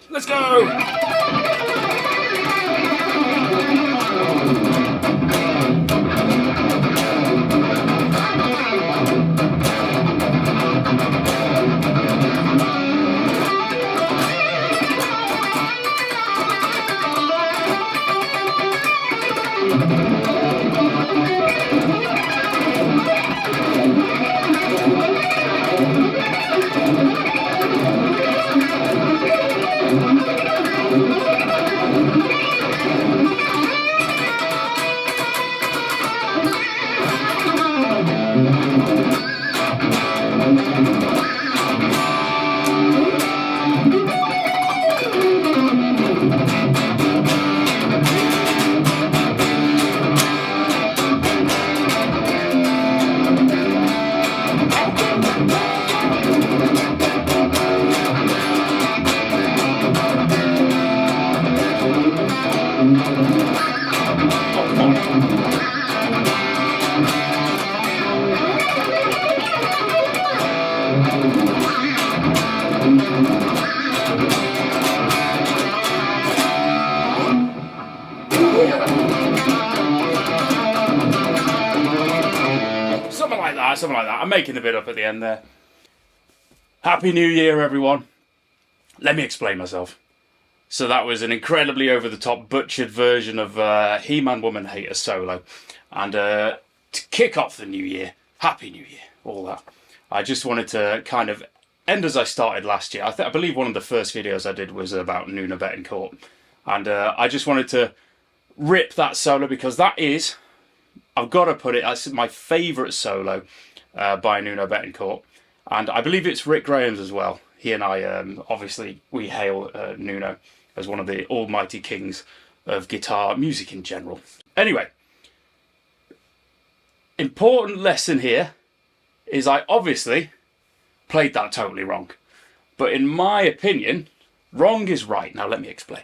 Let's go! Something like that. I'm making the bit up at the end there. Happy New Year, everyone. Let me explain myself. So that was an incredibly over-the-top, butchered version of He-Man Woman Hater solo. And to kick off the new year, Happy New Year, all that. I just wanted to kind of end as I started last year. I believe one of the first videos I did was about Nuno Betancourt. And I just wanted to rip that solo because that is, I've got to put it, that's my favourite solo by Nuno Betancourt. And I believe it's Rick Graham's as well. He and I, obviously, we hail Nuno as one of the almighty kings of guitar music in general. Anyway, important lesson here is I obviously played that totally wrong. But in my opinion, wrong is right. Now let me explain.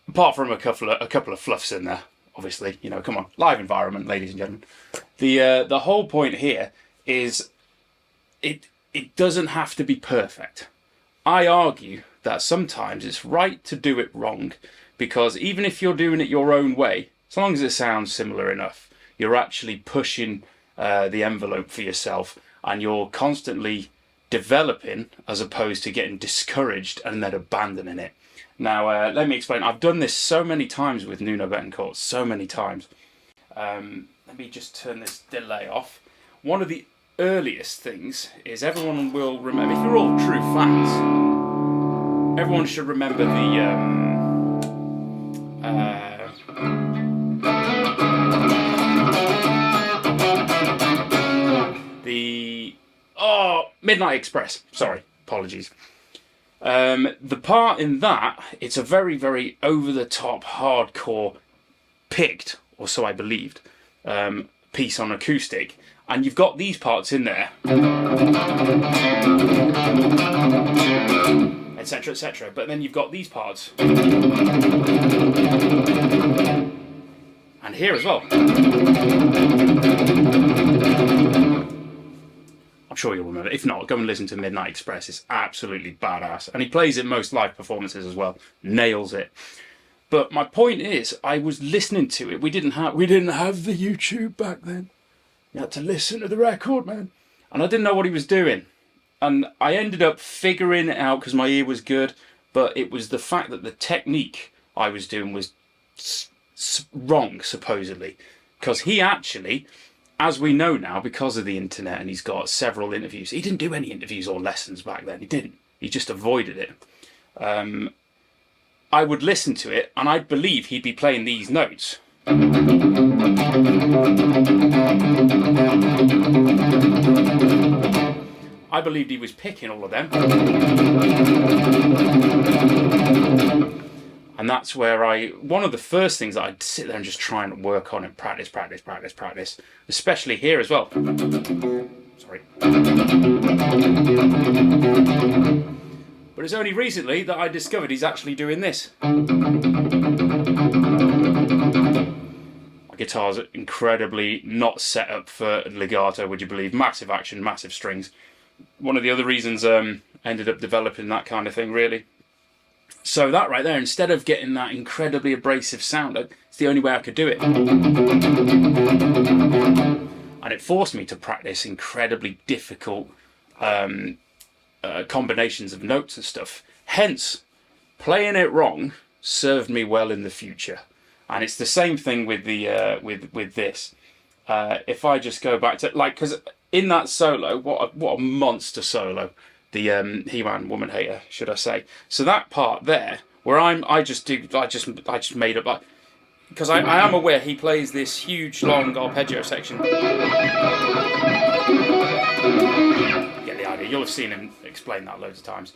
Apart from a couple of fluffs in there, obviously, you know, come on, live environment, ladies and gentlemen. The whole point here is it doesn't have to be perfect. I argue that sometimes it's right to do it wrong, because even if you're doing it your own way, as long as it sounds similar enough, you're actually pushing the envelope for yourself, and you're constantly developing as opposed to getting discouraged and then abandoning it. Now, let me explain. I've done this so many times with Nuno Betancourt, so many times. Let me just turn this delay off. One of the earliest things is everyone will remember, if you're all true fans, everyone should remember Midnight Express. Sorry, apologies. The part in that, it's a very, very over-the-top, hardcore, picked, or so I believed, piece on acoustic. And you've got these parts in there, etc., etc. But then you've got these parts, and here as well. I'm sure you'll remember. If not, go and listen to Midnight Express. It's absolutely badass, and he plays it most live performances as well. Nails it. But my point is, I was listening to it. We didn't have the YouTube back then. You had to listen to the record, man. And I didn't know what he was doing. And I ended up figuring it out because my ear was good. But it was the fact that the technique I was doing was wrong, supposedly. Because he actually, as we know now, because of the internet, and he's got several interviews. He didn't do any interviews or lessons back then. He didn't. He just avoided it. I would listen to it, and I'd believe he'd be playing these notes. I believed he was picking all of them. And that's where one of the first things that I'd sit there and just try and work on and practice. Especially here as well. Sorry. But it's only recently that I discovered he's actually doing this. My guitar's incredibly not set up for legato, would you believe? Massive action, massive strings. One of the other reasons, ended up developing that kind of thing, really. So that right there, instead of getting that incredibly abrasive sound, it's the only way I could do it. And it forced me to practice incredibly difficult combinations of notes and stuff. Hence, playing it wrong served me well in the future. And it's the same thing with the with this. If I just go back to, like, because in that solo, what a monster solo, the He-Man Woman Hater, should I say? So that part there, where I just made up, like, because I am aware he plays this huge long arpeggio section. Get the idea. You'll have seen him explain that loads of times.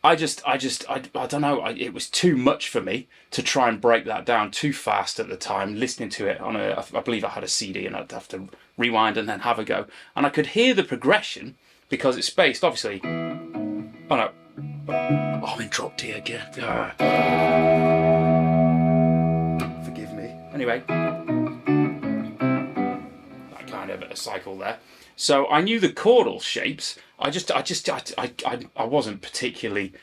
I don't know. It was too much for me to try and break that down too fast at the time. Listening to it on I believe I had a CD, and I'd have to rewind and then have a go. And I could hear the progression because it's spaced, obviously. Oh no! Oh, I'm in drop D again. Forgive me. Anyway, that kind of a cycle there. So I knew the chordal shapes. I wasn't particularly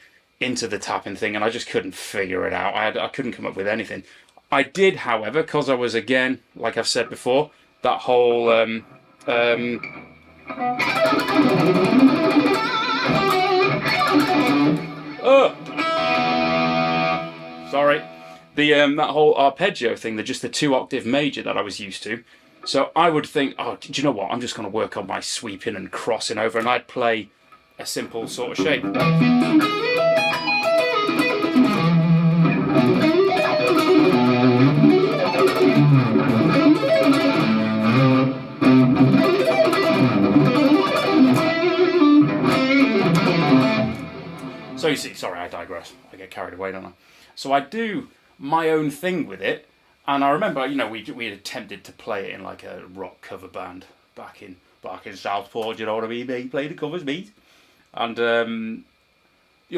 into the tapping thing, and I just couldn't figure it out. I couldn't come up with anything. I did, however, because I was, again, like I've said before, that whole sorry, that whole arpeggio thing, just the 2-octave major that I was used to. So I would think, oh, do you know what? I'm just going to work on my sweeping and crossing over, and I'd play a simple sort of shape. So you see, sorry, I digress. I get carried away, don't I? So I do my own thing with it. And I remember, we had attempted to play it in like a rock cover band back in Southport. You know what I mean? They played the covers, mate. And the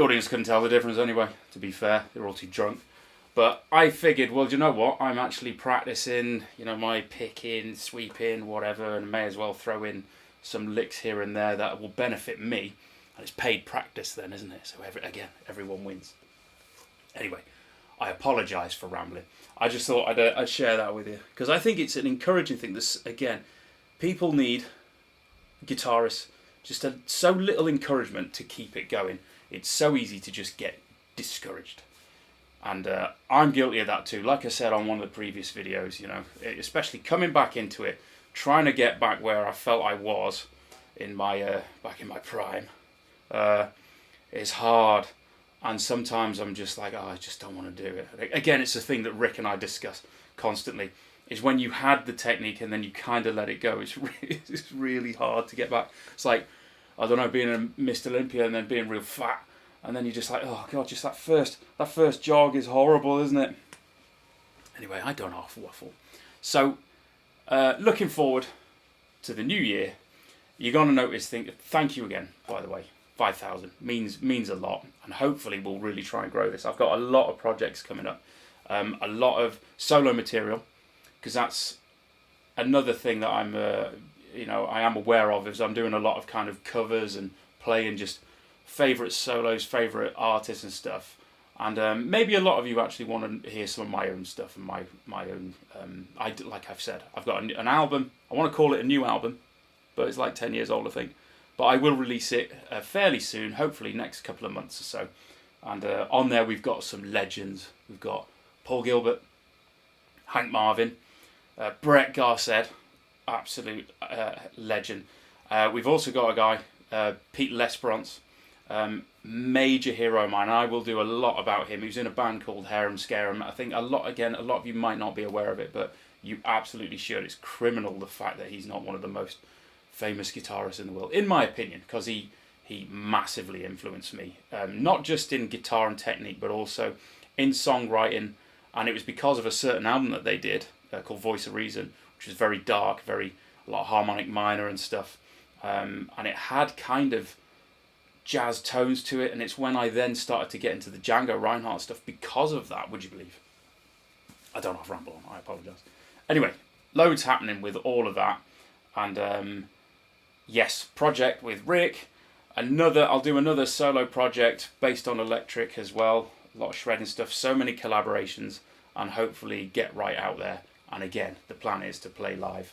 audience couldn't tell the difference anyway. To be fair, they were all too drunk. But I figured, well, do you know what? I'm actually practicing, my picking, sweeping, whatever, and may as well throw in some licks here and there that will benefit me. And it's paid practice then, isn't it? So everyone wins. Anyway, I apologise for rambling. I just thought I'd share that with you, because I think it's an encouraging thing. People need guitarists just so little encouragement to keep it going. It's so easy to just get discouraged, and I'm guilty of that too. Like I said on one of the previous videos, especially coming back into it, trying to get back where I felt I was in my back in my prime, is hard. And sometimes I'm just like, I just don't want to do it. Again, it's a thing that Rick and I discuss constantly, is when you had the technique and then you kind of let it go. It's really hard to get back. It's like, I don't know, being a Mr. Olympia and then being real fat. And then you're just like, oh God, just that first jog is horrible, isn't it? Anyway, I don't half waffle. So, looking forward to the new year, you're going to notice things. Thank you again, by the way. 5,000 means a lot, and hopefully we'll really try and grow this. I've got a lot of projects coming up, a lot of solo material, because that's another thing that I am aware of, is I'm doing a lot of kind of covers and playing just favourite solos, favourite artists and stuff, and maybe a lot of you actually want to hear some of my own stuff and my own. Like I've said, I've got an album. I want to call it a new album, but it's like 10 years old, I think. But I will release it fairly soon, hopefully next couple of months or so. And on there we've got some legends. We've got Paul Gilbert, Hank Marvin, Brett Garsed, absolute legend. We've also got a guy, Pete Lesperance, major hero of mine. I will do a lot about him. He was in a band called Harem Scarum. I think a lot of you might not be aware of it, but you absolutely should. It's criminal, the fact that he's not one of the most famous guitarist in the world, in my opinion, because he massively influenced me, not just in guitar and technique, but also in songwriting. And it was because of a certain album that they did called Voice of Reason, which was very dark, a lot of harmonic minor and stuff, and it had kind of jazz tones to it. And it's when I then started to get into the Django Reinhardt stuff because of that. Would you believe? I don't know if I ramble on. I apologise. Anyway, loads happening with all of that, and yes, project with Rick. I'll do another solo project based on electric as well. A lot of shredding stuff, so many collaborations, and hopefully get right out there. And again, the plan is to play live.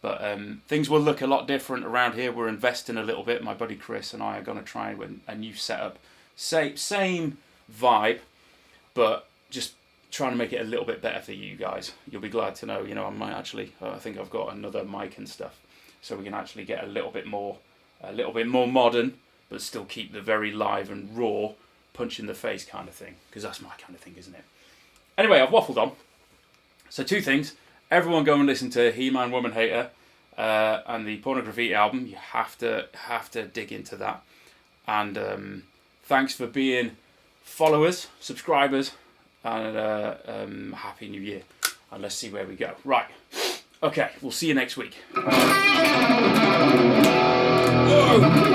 But things will look a lot different around here. We're investing a little bit. My buddy Chris and I are going to try a new setup. Same vibe, but just trying to make it a little bit better for you guys. You'll be glad to know, I might actually, I think I've got another mic and stuff. So we can actually get a little bit more modern, but still keep the very live and raw, punch in the face kind of thing. Because that's my kind of thing, isn't it? Anyway, I've waffled on. So 2 things. Everyone go and listen to He-Man Woman Hater and the Pornography album. You have to dig into that. And thanks for being followers, subscribers, and Happy New Year. And let's see where we go. Right. Okay, we'll see you next week. Whoa!